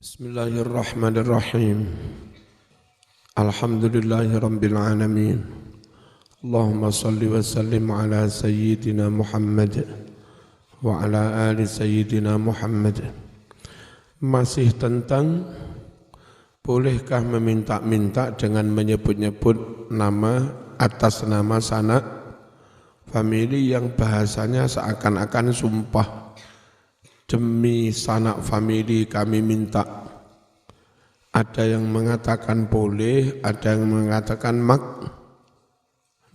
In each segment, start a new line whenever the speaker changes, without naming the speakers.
Bismillahirrahmanirrahim. Alhamdulillahirabbil alamin. Allahumma shalli wa sallim ala sayyidina Muhammad wa ala ali sayyidina Muhammad. Masih tentang bolehkah meminta-minta dengan menyebut-nyebut nama atas nama sanak famili yang bahasanya seakan-akan sumpah. Demi sanak famili kami minta. Ada yang mengatakan boleh, ada yang mengatakan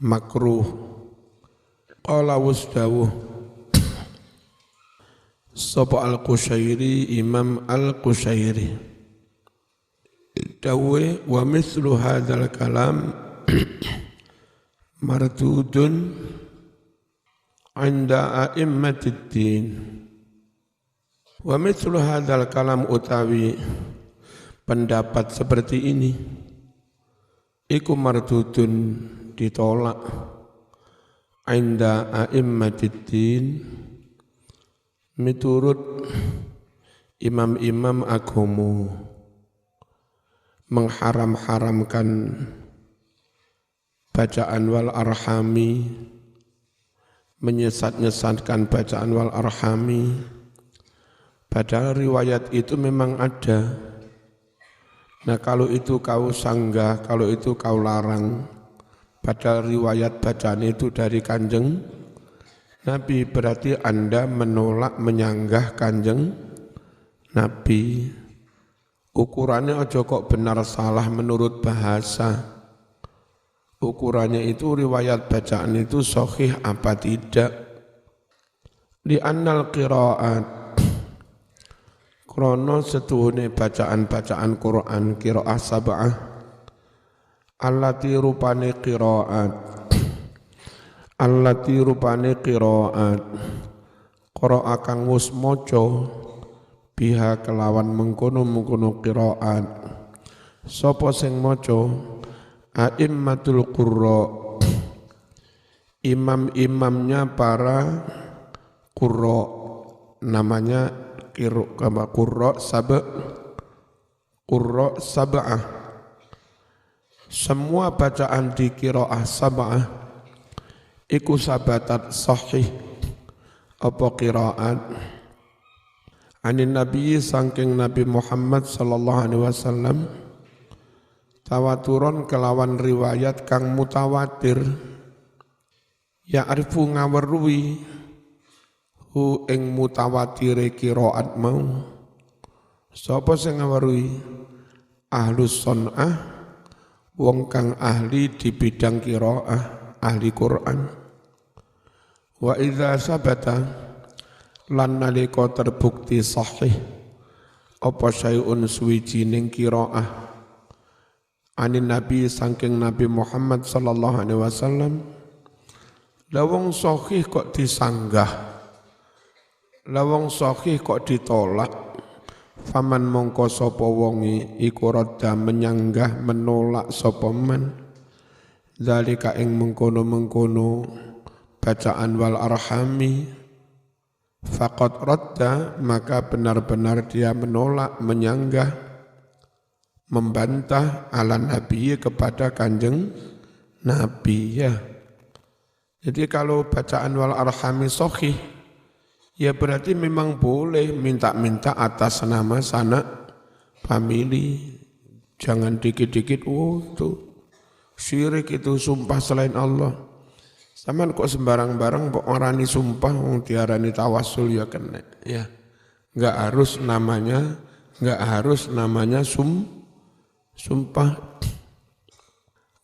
makruh. Qala wasdawuh Sapa al-Qushairi, Imam al-Qushairi dawe wa mithlu hadzal kalam mardudun 'inda a'immatid din. Wa mithlu hadzal kalam utawi pendapat seperti ini iku mardudun ditolak inda a'immatid miturut imam-imam agama mengharam-haramkan bacaan wal arhami, menyesat-nyesatkan bacaan wal arhami. Padahal riwayat itu memang ada. Nah kalau itu kau sanggah, kalau itu kau larang, padahal riwayat bacaan itu dari Kanjeng Nabi, berarti Anda menolak menyanggah Kanjeng Nabi. Ukurannya ojo kok benar salah menurut bahasa. Ukurannya itu riwayat bacaan itu sahih apa tidak. Di annal qiraat krono setuhune bacaan-bacaan Quran qiraah sab'ah allati rupane qiraat qira'a kang wis maca biha kelawan mengkono-mengkono qiraat sapa sing maca a'immatul qurra imam-imamnya para qurra namanya qurra sab'ah. Semua bacaan di qiraah sab'ah iku sabatat sahih apa qiraat anin nabi saking Nabi Muhammad sallallahu alaihi wasallam tawaturon kelawan riwayat kang mutawatir ya'rifu ngaweruhi hu ing mutawatire qiraat mau sapa sing ngaweruhi ahlus sunnah wong kang ahli di bidang qiraah ahli Quran wa idza sabata lan nalika terbukti sahih apa syai'un suwijining qiraah anin nabi saking Nabi Muhammad sallallahu alaihi wasallam lawang sahih kok disanggah lawang sahih kok ditolak faman mongko sapa wonge iku radda menyanggah menolak sapa man zalika ing mengkono-mengkono bacaan wal arhami faqad radda maka benar-benar dia menolak menyanggah membantah ala nabi kepada Kanjeng Nabi ya. Jadi kalau bacaan wal arhami sahih ya berarti memang boleh minta-minta atas nama sanak famili. Jangan dikit-dikit, itu syirik itu sumpah selain Allah. Saman kok sembarang-barang kok orani sumpah, diarani tawassul ya kena. Ya, nggak harus namanya sumpah.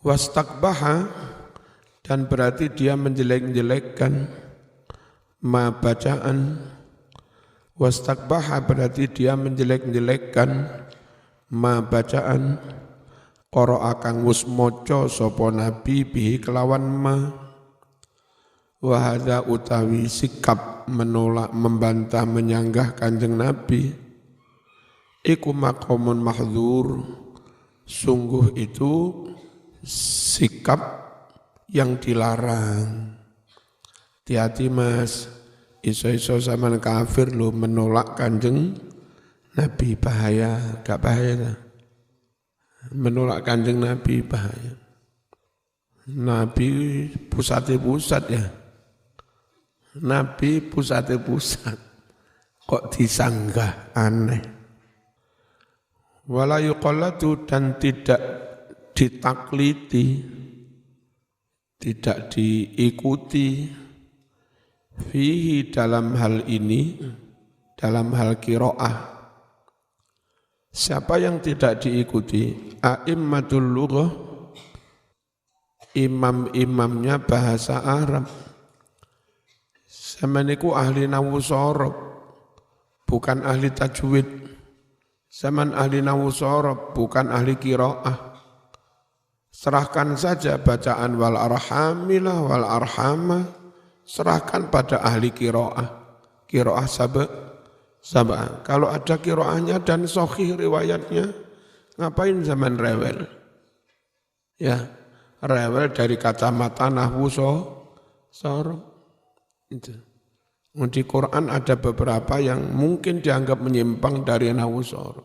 Wastakbaha dan berarti dia menjelek-jelekkan ma bacaan wastakbaha berarti dia menjelek-jelekkan ma bacaan qara'a kang wis maca sapa nabi bihi kelawan ma wa hadza utawi sikap menolak membantah menyanggah Kanjeng Nabi iku maqamun mahdzur sungguh itu sikap yang dilarang. Hati-hati mas, iso-iso zaman kafir lo menolak Kanjeng Nabi bahaya, gak bahaya. Menolak kanjeng Nabi bahaya. Nabi pusatnya pusat ya. Nabi pusatnya pusat. Kok disanggah aneh. Wala yuqallatu dan tidak ditakliti, tidak diikuti fihi dalam hal ini, dalam hal qiraah. Siapa yang tidak diikuti? A'immatul lughah, imam-imamnya bahasa Arab. Samaniku ahli nawu sorob, bukan ahli tajwid. Zaman ahli nawu sorob, bukan ahli qiraah. Serahkan saja bacaan wal arhamilah wal arhamah, serahkan pada ahli qiraah. Qiraah sabah. Kalau ada qiraahnya dan sahih riwayatnya, ngapain zaman rewel? Ya, rewel dari kacamata nahwu sorob. Itu. Di Quran ada beberapa yang mungkin dianggap menyimpang dari nahwu sorob.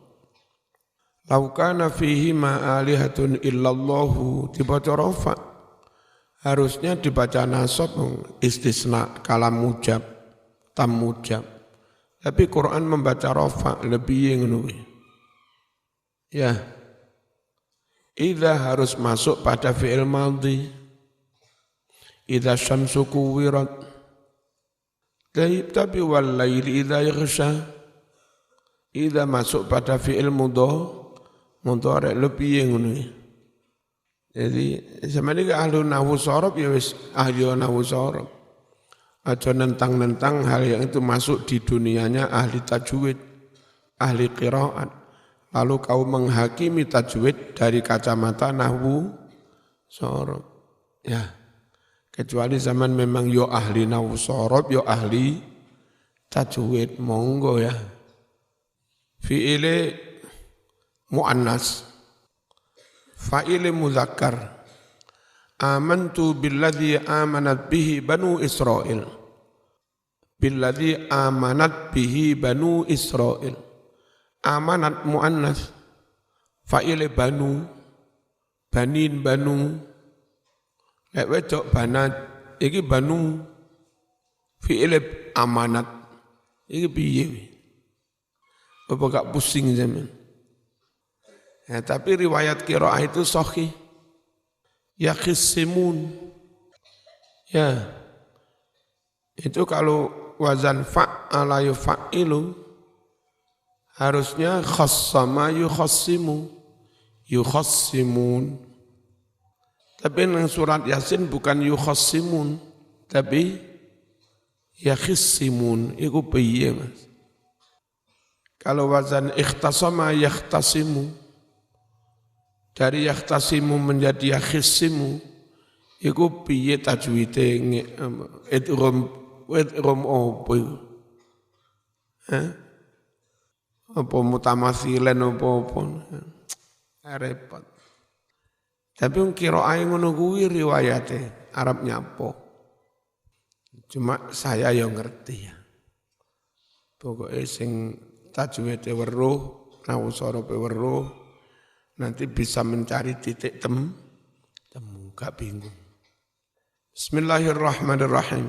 Lau kana fihi ma'alihatun illallahu dibaca rafa. Harusnya dibaca nasab, istisna, kalam mujab, tam mujab. Tapi Quran membaca rafa lebih ngono. Ya. Idza harus masuk pada fi'il madhi. Idza syamsu kuwirat. Tapi wal laili idza yaghsha. Idza masuk pada fi'il mudhari lebih ngono. Jadi sampeyan iki ahli nahwu sorob ya wis ahli nahwu sorob. Aja nentang-nentang hal yang itu masuk di dunianya ahli tajwid, ahli qiraat. Lalu kau menghakimi tajwid dari kacamata nahwu sorob. Ya, kecuali zaman memang yo ahli nahwu sorob, yo ahli tajwid, monggo ya. Fi'ile mu'annas, fa'ile muzakkar. Amantu billadhi amanat bihi banu Israel. Billadhi amanat bihi banu Israel. Amanat mu'annas, fa'ile banu, banin banu, lek wedok banat, iki banu, fi'ile amanat, iki piye? Apa gak pusing zaman? Ya, tapi riwayat qiraah itu sahih. Yakhisimun. Ya. Itu kalau wazan fa'ala yufa'ilu harusnya khassama yukhassimu. Yukhassimun. Tapi yang surat Yasin bukan yukhassimun, tapi yakhisimun. Itu piye, Mas? Kalau wazan ikhtasama yakhtasimu. Dari yakhtasimu menjadi yakhisimu, itu piye tajwide idgham apa itu? Apa mutamatsilan apa? Repot. Tapi qiraah ngono kuwi riwayate Arab nyapo. Cuma saya yang ngerti ya. Pokoknya sing tajwide weruh, nahwu sorobe weruh, nanti bisa mencari titik temu, gak bingung. Bismillahirrahmanirrahim.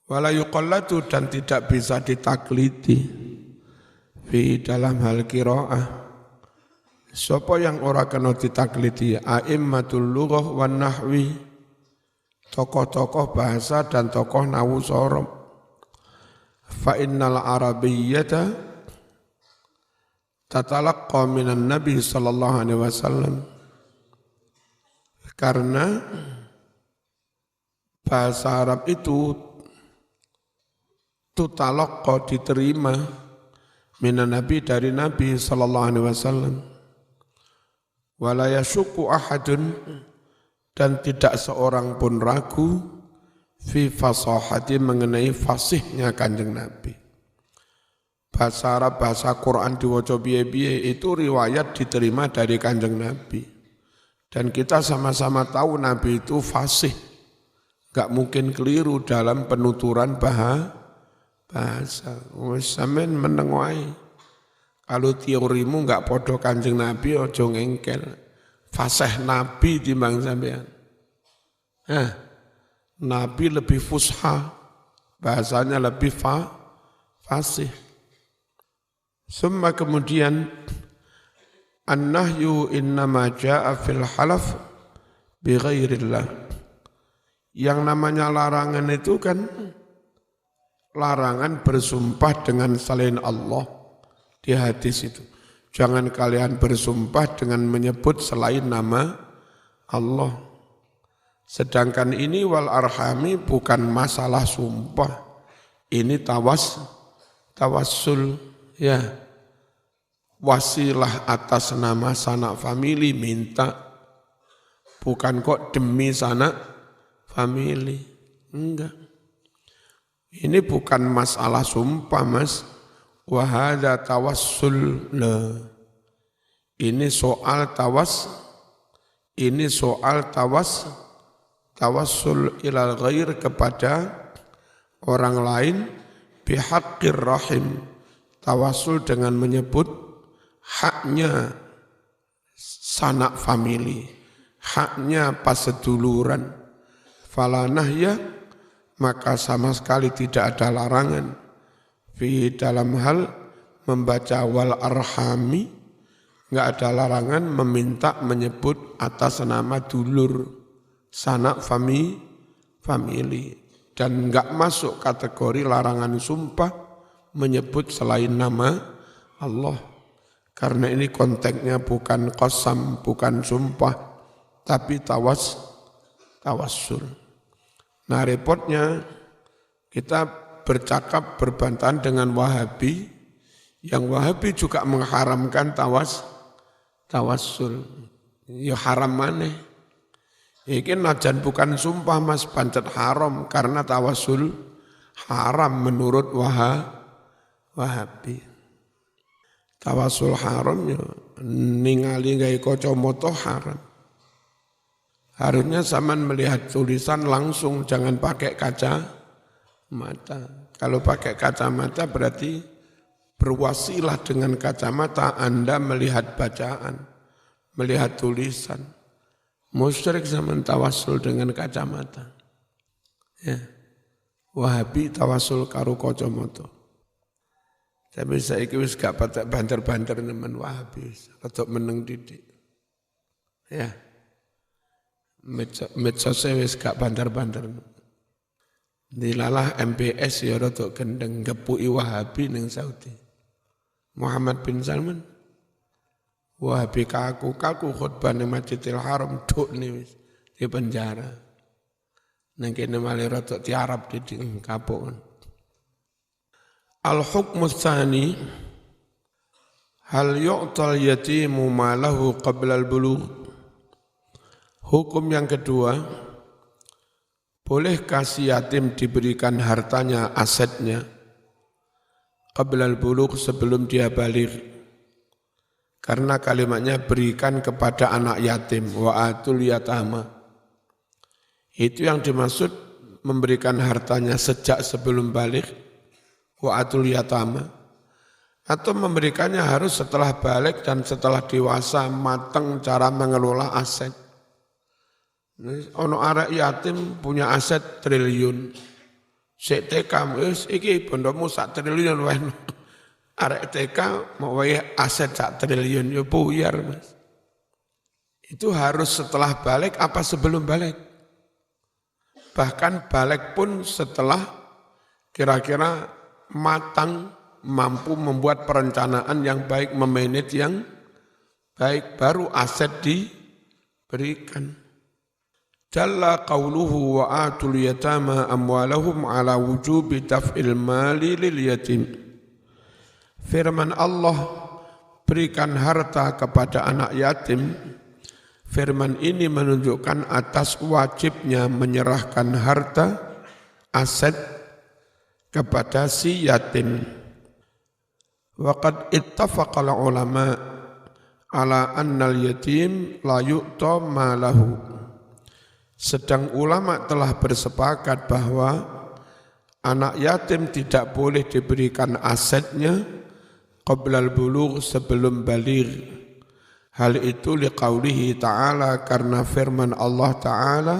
Wala yuqallatu dan tidak bisa ditakliti fi dalam hal qiraah. Sapa yang ora kena ditakliti? A'immatul lughah wan nahwi. Tokoh-tokoh bahasa dan tokoh nahwu sorob. Fa innal arabiyyata tatalaqqa minan Nabi sallallahu alaihi wasallam, karena bahasa Arab itu tutalaqqa diterima minan Nabi dari Nabi sallallahu alaihi wasallam. Wala yashukku ahadun dan tidak seorang pun ragu fi fasahati mengenai fasihnya Kanjeng Nabi. Bahasa Arab, bahasa Quran diwaca piye-piye itu riwayat diterima dari Kanjeng Nabi. Dan kita sama-sama tahu Nabi itu fasih. Gak mungkin keliru dalam penuturan bahasa bahasa. Wis sampean meneng wae. Kalau teorimu enggak podo Kanjeng Nabi ojo ngengkel. Fasih Nabi timbang sampean. Nabi lebih fusha, bahasanya lebih fasih. Summa kemudian an-nahyu innama jaa fil halaf bi ghairillah. Yang namanya larangan itu kan larangan bersumpah dengan selain Allah di hadis itu. Jangan kalian bersumpah dengan menyebut selain nama Allah. Sedangkan ini wal arhami bukan masalah sumpah. Ini tawassul ya. Wasilah atas nama sanak famili minta. Bukan kok demi sanak famili. Enggak. Ini bukan masalah sumpah, Mas. Wahada tawassul. Ini soal tawassul ilal ghair kepada orang lain bihaqqir rahim. Tawassul dengan menyebut haknya sanak famili, haknya paseduluran. Fala nahya, maka sama sekali tidak ada larangan fi dalam hal membaca wal arhami, enggak ada larangan meminta menyebut atas nama dulur sanak famili dan enggak masuk kategori larangan sumpah menyebut selain nama Allah. Karena ini konteksnya bukan qasam, bukan sumpah, tapi tawassul. Nah repotnya kita bercakap berbantahan dengan Wahabi, yang Wahabi juga mengharamkan tawassul. Ya haram maneh. Iki najan bukan sumpah Mas, pancet haram karena tawassul haram menurut Wahabi. Tawassul haram ya ningali gawe kacamata haram. Harusnya zaman melihat tulisan langsung, jangan pakai kaca mata. Kalau pakai kacamata berarti berwasilah dengan kacamata Anda melihat bacaan, melihat tulisan. Musyrik zaman tawassul dengan kacamata. Ya. Wahabi tawassul karo kacamata. Tapi saiki wis gak patek banter-banter nemen Wahabi, rada meneng didik. Ya. Medsos wis gak banter-banter. Dilalah MBS ya rada gendeng gepuki Wahabi ning Saudi. Muhammad bin Salman Wahabi kaku khutbah ning Masjidil Haram dukne wis di penjara. Nang kene male rada tiarap didik kapok. Al-hukmu tsani hal yu'tal yatimu malahu qabla al-bulugh. Hukum yang kedua, bolehkah si yatim diberikan hartanya, asetnya, qabla al-bulugh sebelum dia balik? Karena kalimatnya berikan kepada anak yatim, wa atul yatama. Itu yang dimaksud memberikan hartanya sejak sebelum balik, wa atul yatama. Atau memberikannya harus setelah balik dan setelah dewasa, matang cara mengelola aset. Ono arek yatim punya aset triliun. Sik TK wis iki bondomu sak triliun wae. Arek TK mau wae aset sak triliun yo buyar, Mas. Itu harus setelah balik apa sebelum balik? Bahkan balik pun setelah kira-kira matang, mampu membuat perencanaan yang baik, memanage yang baik, baru aset diberikan. Jalla qawluhu wa atul yatama amwalahum ala wujubi daf'il mali lil yatim. Firman Allah, berikan harta kepada anak yatim. Firman ini menunjukkan atas wajibnya menyerahkan harta, aset kepada si yatim. Waqad ittafaqal ulama ala annal yatim la yu'ta malahu. Sedang ulama telah bersepakat bahwa Anak yatim tidak boleh diberikan asetnya qablal bulugh sebelum baligh. Hal itu liqaulihi ta'ala karena firman Allah Ta'ala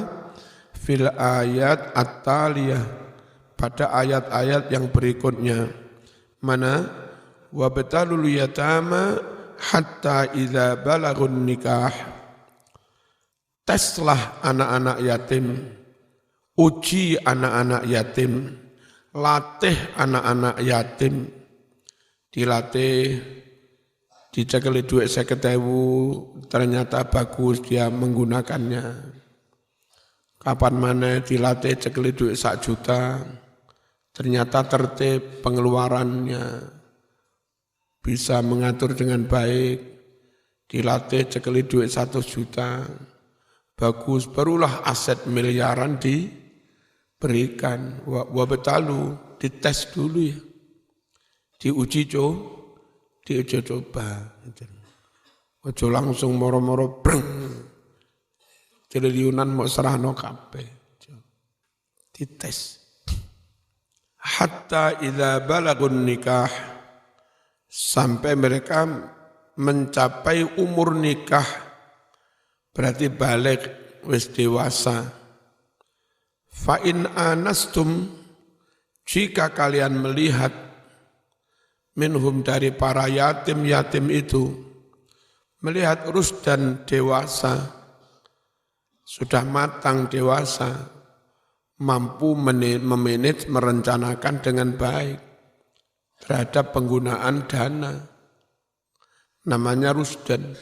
fil ayat at-taliyah pada ayat-ayat yang berikutnya. Mana? Wabtalul yatama hatta idza balagun nikah. Teslah anak-anak yatim, uji anak-anak yatim, latih anak-anak yatim, dilatih, dicekeli duit 50.000, ternyata bagus dia menggunakannya. Kapan mana dilatih cekeli duit 1 juta, ternyata tertib pengeluarannya, bisa mengatur dengan baik, dilatih cekeli duit 1 juta, bagus, barulah aset miliaran diberikan. Wabtalu, dites dulu ya, diuji coba. Ojo langsung moro-moro breng, triliunan mau serahno kabeh, dites. Hatta idza balagun nikah, sampai mereka mencapai umur nikah, berarti balik, wis dewasa. Fa in anastum, jika kalian melihat minhum dari para yatim-yatim itu, melihat rusdan dewasa, sudah matang dewasa, mampu memanage, merencanakan dengan baik terhadap penggunaan dana, namanya rusdan.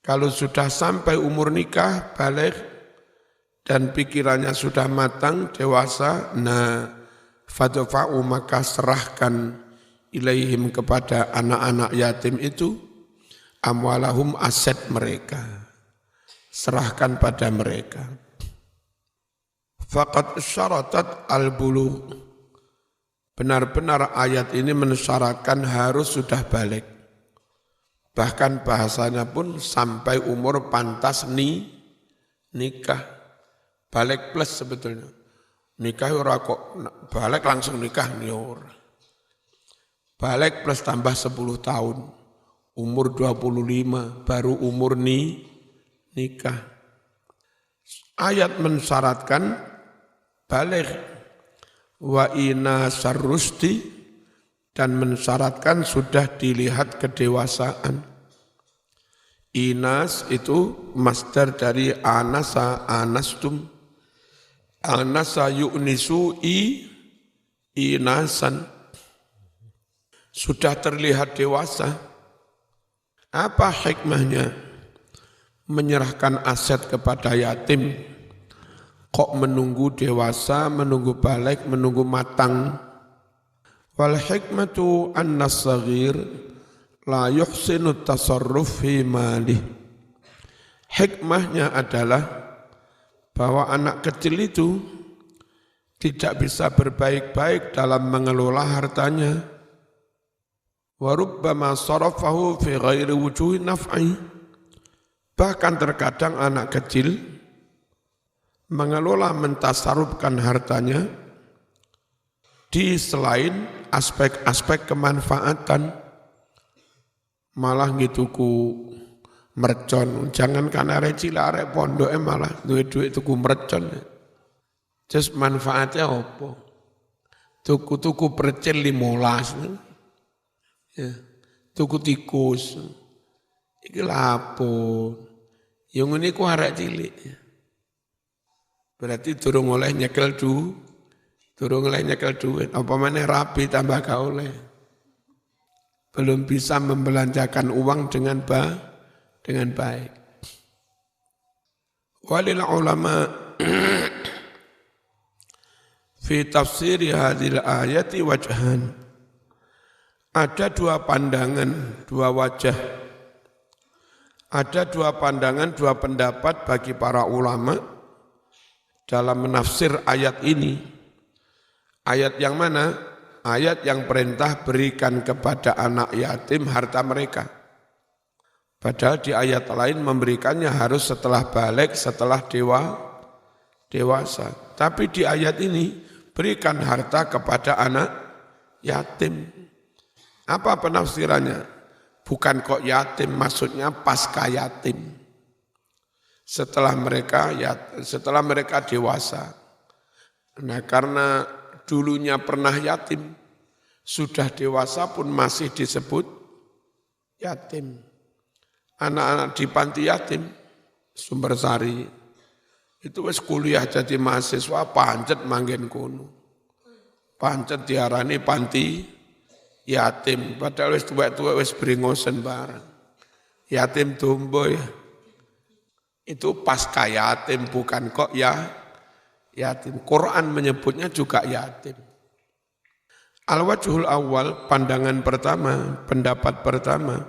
Kalau sudah sampai umur nikah, balik, dan pikirannya sudah matang, dewasa, nah, fadfa'u maka serahkan ilaihim kepada anak-anak yatim itu, amwalahum aset mereka, serahkan pada mereka. Faqad syaratat al-bulugh, benar-benar ayat ini mensyaratkan harus sudah balik. Bahkan bahasanya pun sampai umur pantas nikah. Balik plus sebetulnya. Nikah ora kok balik langsung nikah nih ora. Balik plus tambah 10 tahun. Umur 25 baru umur nikah. Ayat mensyaratkan balik wa ina sarrusti, dan mensyaratkan sudah dilihat kedewasaan. Inas itu masdar dari anasa, anastum. Anasa yu'nisu inasan. Sudah terlihat dewasa. Apa hikmahnya? Menyerahkan aset kepada yatim. Kok menunggu dewasa, menunggu balik, menunggu matang. Wal hikmatu anna as-saghir la yuhsinu tasarruf fi malih. Hikmahnya adalah bahwa anak kecil itu tidak bisa berbaik-baik dalam mengelola hartanya. Wa rubbama sarafahu fi ghairi wujuhi naf'i. Bahkan terkadang anak kecil mengelola, mentasarrufkan hartanya di selain aspek-aspek kemanfaatan, malah ngituku mercon. Jangan kan arek cilik arek pondoke malah duit-duit tuku mercon. Terus manfaatnya apa? Tuku percil 15. Ya, tuku tikus. Iki lapo? Yang ngene ku arek cilik. Berarti durung oleh nyekel duit, apa mana rapi tambah gak oleh. Belum bisa membelanjakan uang dengan baik. Walil ulama fi tafsir hadhil ayati wajhan. Ada 2 pandangan, 2 wajah. Ada 2 pandangan, 2 pendapat bagi para ulama dalam menafsir ayat ini. Ayat yang mana? Ayat yang perintah berikan kepada anak yatim harta mereka. Padahal di ayat lain memberikannya harus setelah balik, setelah dewasa. Tapi di ayat ini berikan harta kepada anak yatim. Apa penafsirannya? Bukan kok yatim, maksudnya pasca yatim. Setelah mereka dewasa. Nah, karena dulunya pernah yatim, sudah dewasa pun masih disebut yatim. Anak-anak di panti yatim, Sumbersari, itu wis kuliah jadi mahasiswa, pancet manggen kono. Pancet diarani panti yatim, padahal wis tuwek-tuwek wis bringosen bareng. Yatim dombo ya. Itu pasca yatim, bukan kok yatim. Quran menyebutnya juga yatim. Al-wajhul awal, pandangan pertama, pendapat pertama,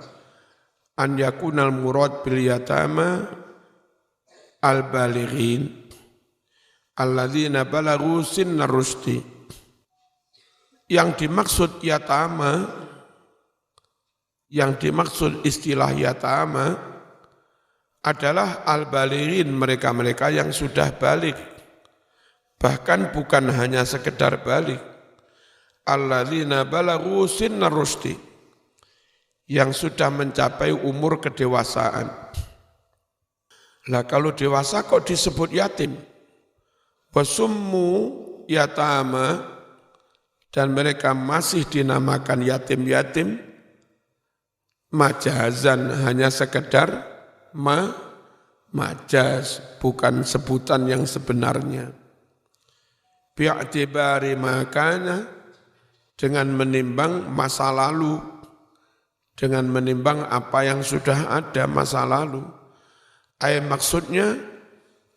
an yakunal murad bil yatama al-balighin alladzina balaghu sinnar rusdi. Yang dimaksud yatama, yang dimaksud istilah yatama adalah al-balighin, mereka-mereka yang sudah balik. Bahkan bukan hanya sekedar balik. Alladzina balaghu sinnar rusdi, yang sudah mencapai umur kedewasaan. Lah kalau dewasa kok disebut yatim? Wasummu yatama, dan mereka masih dinamakan yatim-yatim, majazan, hanya sekedar majaz, bukan sebutan yang sebenarnya. Bi'tibari makana, dengan menimbang masa lalu, dengan menimbang apa yang sudah ada masa lalu. Maksudnya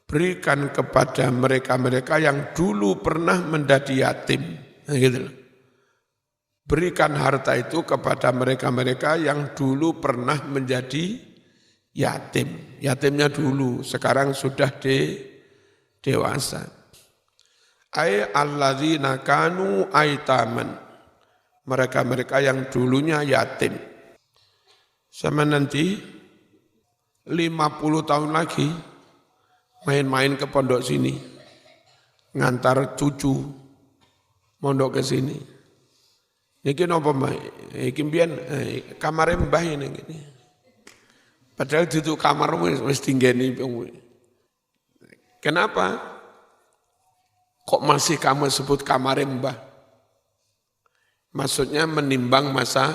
berikan kepada mereka-mereka yang dulu pernah menjadi yatim. Nah, gitu. Berikan harta itu kepada mereka-mereka yang dulu pernah menjadi yatim. Yatimnya dulu, sekarang sudah dewasa. Alladzina kanu aitaman, mereka-mereka yang dulunya yatim. Sama nanti 50 tahun lagi main-main ke pondok sini, ngantar cucu mondok ke sini. Niki napa Mbah? Iki mbiyen kamare Mbah ini. Padahal itu kamar wis tinggeni. Kenapa? Kok masih kamu sebut kamare Mbah? Maksudnya menimbang masa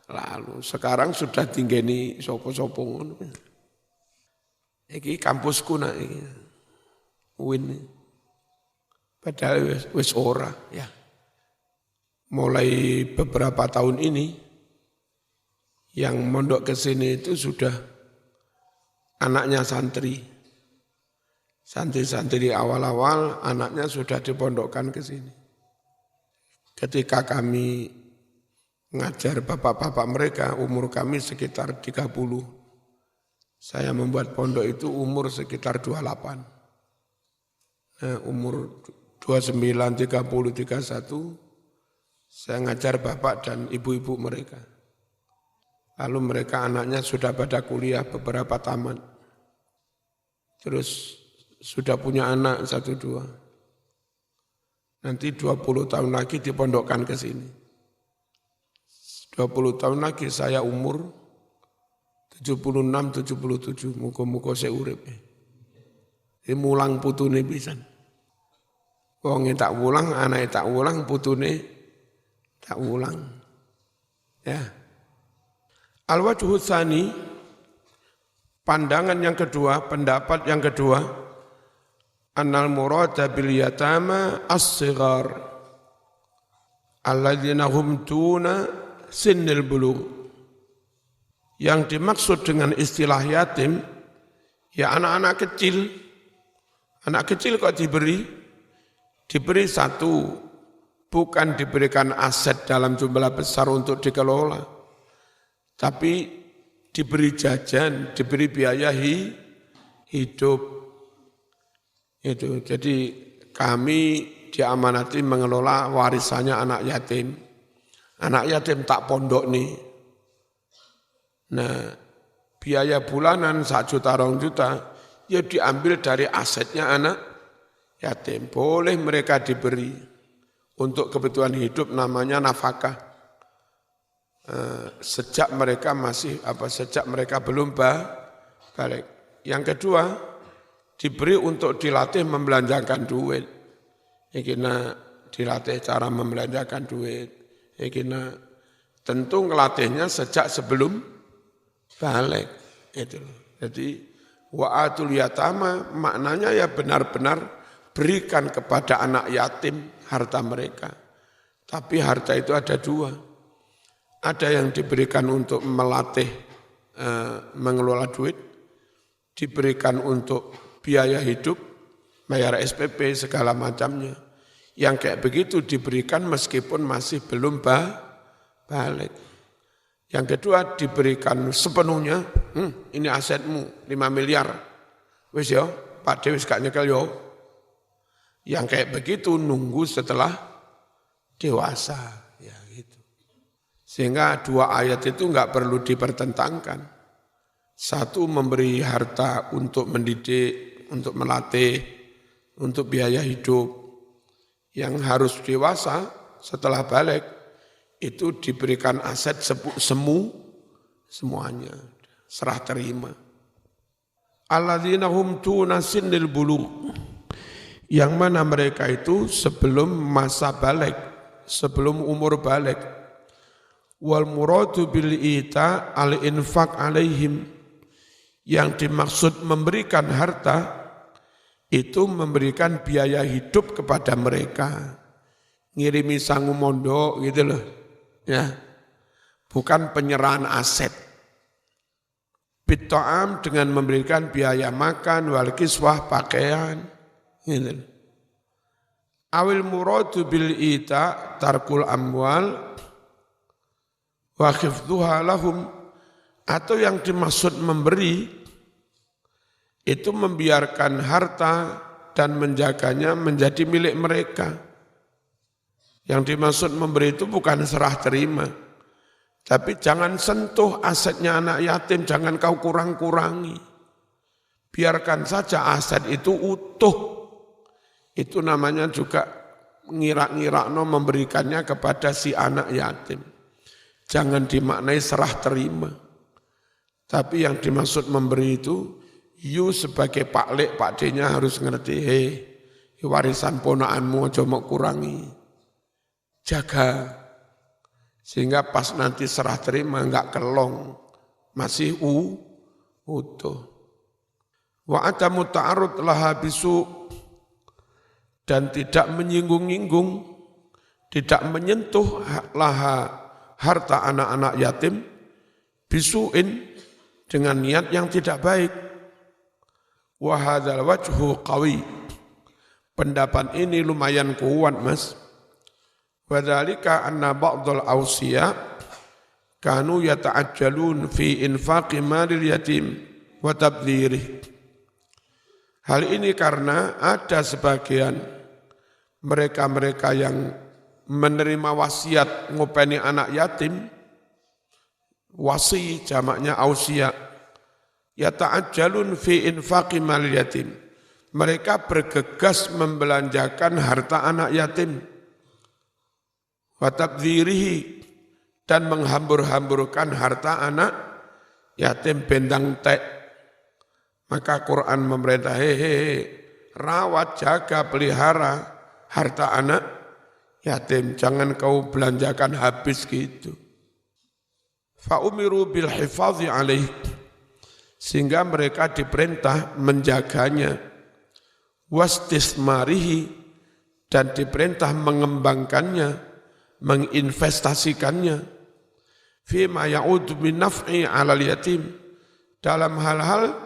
lalu. Sekarang sudah tinggeni sopo-sopo ngono. Iki kampusku nak iki. UIN. Padahal wis ora ya. Mulai beberapa tahun ini yang mondok ke sini itu sudah anaknya santri. Santri-santri awal-awal anaknya sudah dipondokkan ke sini. Ketika kami ngajar bapak-bapak mereka, umur kami sekitar 30. Saya membuat pondok itu umur sekitar 28. Nah, umur 29, 30, 31, saya ngajar bapak dan ibu-ibu mereka. Lalu mereka anaknya sudah pada kuliah, beberapa tamat. Terus sudah punya anak 1, 2. Nanti 20 tahun lagi dipondokkan ke sini. 20 tahun lagi saya umur 76, 77. Muka-muka saya urip. Ini mulang putune pisan. Wong tak ulang, anak tak ulang, putune tak ulang. Ya. Al-wajhu tsani, pandangan yang kedua, pendapat yang kedua, annal murada bil yatama as-sighar alladzina hum duna sinnil bulugh. Yang dimaksud dengan istilah yatim, ya anak-anak kecil. Anak kecil kok diberi satu, bukan diberikan aset dalam jumlah besar untuk dikelola, tapi diberi jajan, diberi biaya hidup. Itu. Jadi kami diamanati mengelola warisannya anak yatim. Anak yatim tak pondok nih. Nah, biaya bulanan 1 juta, 2 juta, ya diambil dari asetnya anak yatim. Boleh mereka diberi. untuk kebutuhan hidup namanya nafkah. Sejak mereka belum balik. Yang kedua, diberi untuk dilatih membelanjakan duit. Ikina dilatih cara membelanjakan duit. Ikina tentu ngelatihnya sejak sebelum balik. Itu. Jadi wa'atul yatama maknanya ya benar-benar berikan kepada anak yatim harta mereka. Tapi harta itu ada dua. Ada yang diberikan untuk melatih mengelola duit, diberikan untuk biaya hidup, bayar SPP segala macamnya. Yang kayak begitu diberikan meskipun masih belum balik. Yang kedua diberikan sepenuhnya, ini asetmu 5 miliar. Wis yo, Pak Dewi gak nyekel yo. Yang kayak begitu nunggu setelah dewasa. Ya gitu. Sehingga dua ayat itu enggak perlu dipertentangkan. Satu memberi harta untuk mendidik, untuk melatih, untuk biaya hidup. Yang harus dewasa setelah balik, itu diberikan aset semuanya. Serah terima. Alladzina hum tuna sinnil bulugh. Yang mana mereka itu sebelum masa balik, sebelum umur balik. Wal muradu bil ita al infaq alaihim. Yang dimaksud memberikan harta itu memberikan biaya hidup kepada mereka. Ngirimi sangu mondok gitu loh. Ya. Bukan penyerahan aset. Bitta'am dengan memberikan biaya makan, wal kiswah, pakaian. Gitu. Awil muradu bil ita tarkul amwal wa khifdhuha lahum, atau yang dimaksud memberi itu membiarkan harta dan menjaganya menjadi milik mereka. Yang dimaksud memberi itu bukan serah terima, tapi jangan sentuh asetnya anak yatim, jangan kau kurang-kurangi. Biarkan saja aset itu utuh. Itu namanya juga ngira-ngirakno memberikannya kepada si anak yatim. Jangan dimaknai serah terima. Tapi yang dimaksud memberi itu, you sebagai Pak Lek, Pak D-nya harus ngerti, warisan ponakanmu aja mau kurangi. Jaga. Sehingga pas nanti serah terima enggak kelong. Masih utuh. Wa adamu ta'arud laha bisu, dan tidak menyinggung-nyinggung, tidak menyentuh laha harta anak-anak yatim, bisuin dengan niat yang tidak baik. Wa hadzal wajhu qawi. Pendapat ini lumayan kuat, Mas. Wa dzalika anna ba'dhal awsiya kanu yata'ajjalun fi infaqi malil yatim wa tabdzirih. Hal ini karena ada sebagian mereka-mereka yang menerima wasiat ngopeni anak yatim, wasi jamaknya ausia, yata'ajjalun fi infaqi mal yatim. Mereka bergegas membelanjakan harta anak yatim, wa tabdzirihi, dan menghambur-hamburkan harta anak yatim bendang tek. Maka Quran memerintah, rawat, jaga, pelihara harta anak yatim, jangan kau belanjakan habis gitu. Fa umiru bil hifadhi alaih, sehingga mereka diperintah menjaganya, wastismarihi, dan diperintah mengembangkannya, menginvestasikannya, fima ya'udu min naf'i 'alal yatim, dalam hal-hal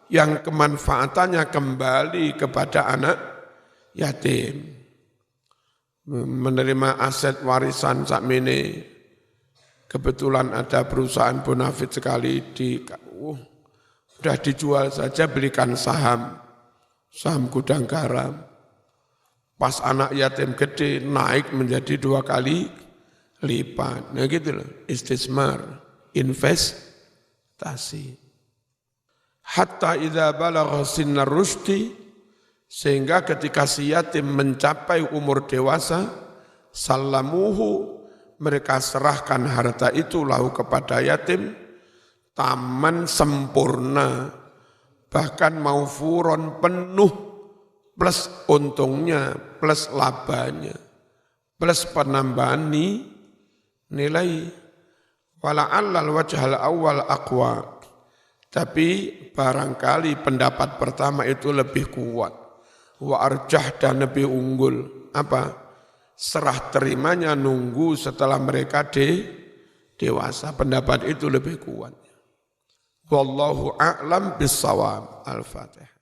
yang kemanfaatannya kembali kepada anak yatim. Menerima aset warisan sakmene, kebetulan ada perusahaan bonafit sekali sudah dijual saja, belikan saham gudang garam. Pas anak yatim gede naik menjadi 2 kali lipat. Nah gitu loh, istismar, investasi. Hatta idza balagha sinnar rusdi, sehingga ketika si yatim mencapai umur dewasa, sallamuhu, mereka serahkan harta itu lahu kepada yatim, taman sempurna, bahkan maufuron penuh, plus untungnya, plus labanya, plus penambahan nilai. Wala'allal wajhal awal aqwa. Tapi barangkali pendapat pertama itu lebih kuat. Wa arjah dan lebih unggul. Apa? Serah terimanya nunggu setelah mereka dewasa. Pendapat itu lebih kuat. Wallahu a'lam bissawab. Al-Fatihah.